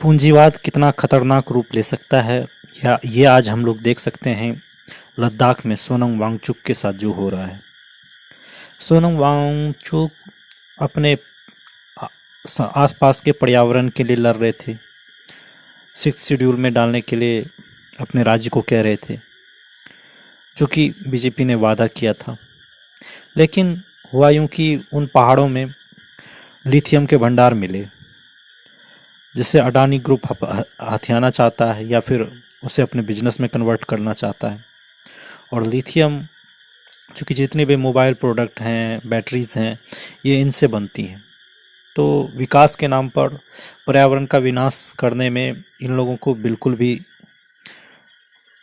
पूंजीवाद कितना खतरनाक रूप ले सकता है या ये आज हम लोग देख सकते हैं लद्दाख में सोनम वांगचुक के साथ जो हो रहा है। सोनम वांगचुक अपने आसपास के पर्यावरण के लिए लड़ रहे थे, 6th शेड्यूल में डालने के लिए अपने राज्य को कह रहे थे, जो कि बीजेपी ने वादा किया था। लेकिन हुआ यूं कि उन पहाड़ों में लिथियम के भंडार मिले, जिसे अडानी ग्रुप हथियाना चाहता है या फिर उसे अपने बिजनेस में कन्वर्ट करना चाहता है। और लिथियम, चूँकि जितने भी मोबाइल प्रोडक्ट हैं, बैटरीज़ हैं, ये इनसे बनती हैं। तो विकास के नाम पर पर्यावरण का विनाश करने में इन लोगों को बिल्कुल भी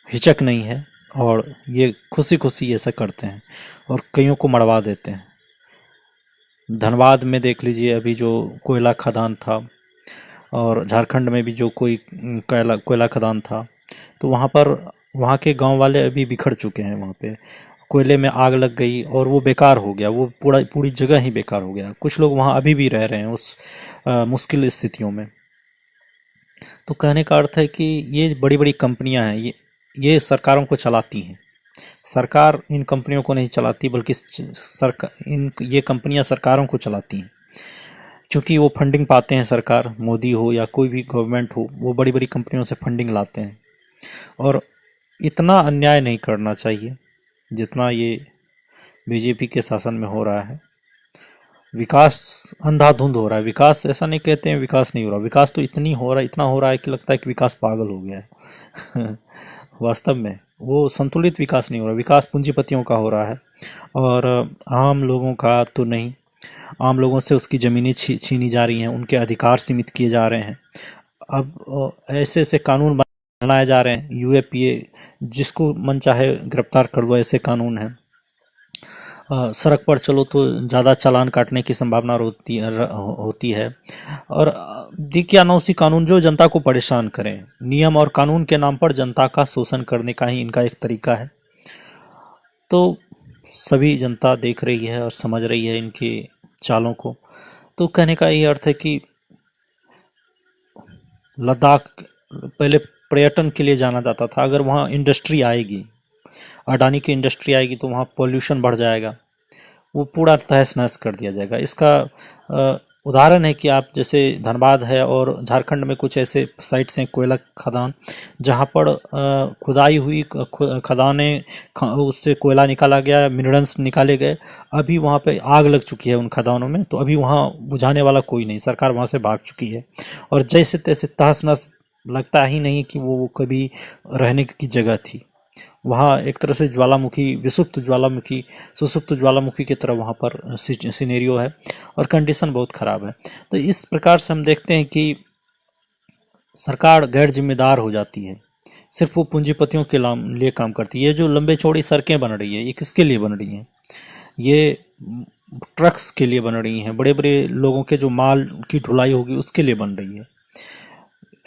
हिचक नहीं है और ये खुशी खुशी ऐसा करते हैं और कईयों को मरवा देते हैं। धनबाद में देख लीजिए, अभी जो कोयला खदान था, और झारखंड में भी जो कोई कोयला खदान था, तो वहाँ के गांव वाले अभी बिखर चुके हैं। वहाँ पे कोयले में आग लग गई और वो बेकार हो गया, वो पूरी जगह ही बेकार हो गया। कुछ लोग वहाँ अभी भी रह रहे हैं उस मुश्किल स्थितियों में। तो कहने का अर्थ है कि ये बड़ी बड़ी कंपनियां हैं, ये सरकारों को चलाती हैं। सरकार इन कंपनियों को नहीं चलाती, बल्कि ये कंपनियां सरकारों को चलाती हैं, क्योंकि वो फंडिंग पाते हैं। सरकार, मोदी हो या कोई भी गवर्नमेंट हो, वो बड़ी बड़ी कंपनियों से फंडिंग लाते हैं। और इतना अन्याय नहीं करना चाहिए जितना ये बीजेपी के शासन में हो रहा है। विकास अंधाधुंध हो रहा है। विकास ऐसा नहीं कहते हैं विकास नहीं हो रहा, विकास तो इतना हो रहा है कि लगता है कि विकास पागल हो गया है। वास्तव में वो संतुलित विकास नहीं हो रहा, विकास पूंजीपतियों का हो रहा है और आम लोगों का तो नहीं। आम लोगों से उसकी ज़मीनें छीनी जा रही हैं, उनके अधिकार सीमित किए जा रहे हैं। अब ऐसे ऐसे कानून बनाए जा रहे हैं, यूएपीए, जिसको मन चाहे गिरफ्तार कर लो, ऐसे कानून हैं। सड़क पर चलो तो ज़्यादा चालान काटने की संभावना होती है। और देखिए, अनौसी कानून जो जनता को परेशान करें, नियम और कानून के नाम पर जनता का शोषण करने का ही इनका एक तरीका है। तो सभी जनता देख रही है और समझ रही है इनके चालों को। तो कहने का ये अर्थ है कि लद्दाख पहले पर्यटन के लिए जाना जाता था। अगर वहाँ इंडस्ट्री आएगी, अडानी की इंडस्ट्री आएगी, तो वहाँ पोल्यूशन बढ़ जाएगा, वो पूरा तहस नहस कर दिया जाएगा। इसका उदाहरण है कि आप जैसे धनबाद है और झारखंड में कुछ ऐसे साइट्स हैं, कोयला खदान, जहाँ पर खुदाई हुई खदानें, उससे कोयला निकाला गया, मिनरल्स निकाले गए। अभी वहाँ पे आग लग चुकी है उन खदानों में, तो अभी वहाँ बुझाने वाला कोई नहीं, सरकार वहाँ से भाग चुकी है। और जैसे तैसे तहस नहस, लगता ही नहीं कि वो कभी रहने की जगह थी। वहाँ एक तरह से ज्वालामुखी, सुसुप्त ज्वालामुखी की तरह वहाँ पर सिनेरियो है और कंडीशन बहुत ख़राब है। तो इस प्रकार से हम देखते हैं कि सरकार गैर जिम्मेदार हो जाती है, सिर्फ वो पूंजीपतियों के लिए काम करती है। ये जो लंबे चौड़ी सड़कें बन रही है, ये किसके लिए बन रही हैं? ये ट्रक्स के लिए बन रही हैं, बड़े बड़े लोगों के जो माल की ढुलाई होगी उसके लिए बन रही है।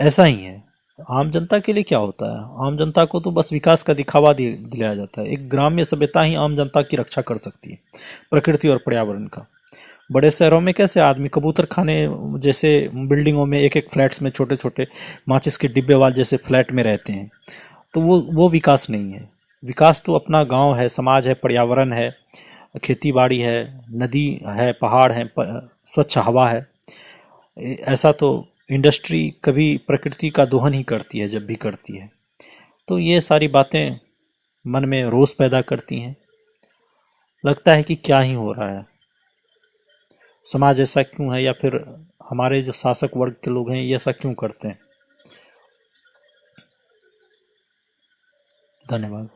ऐसा ही है, आम जनता के लिए क्या होता है? आम जनता को तो बस विकास का दिखावा दिलाया जाता है। एक ग्राम्य सभ्यता ही आम जनता की रक्षा कर सकती है, प्रकृति और पर्यावरण का। बड़े शहरों में कैसे आदमी कबूतर खाने जैसे बिल्डिंगों में, एक एक फ्लैट्स में, छोटे छोटे माचिस के डिब्बे वाले जैसे फ्लैट में रहते हैं, तो वो विकास नहीं है। विकास तो अपना गाँव है, समाज है, पर्यावरण है, खेती बाड़ी है, नदी है, पहाड़ है, स्वच्छ हवा है। ऐसा तो इंडस्ट्री कभी प्रकृति का दोहन ही करती है जब भी करती है। तो ये सारी बातें मन में रोष पैदा करती हैं। लगता है कि क्या ही हो रहा है, समाज ऐसा क्यों है, या फिर हमारे जो शासक वर्ग के लोग हैं ये ऐसा क्यों करते हैं। धन्यवाद।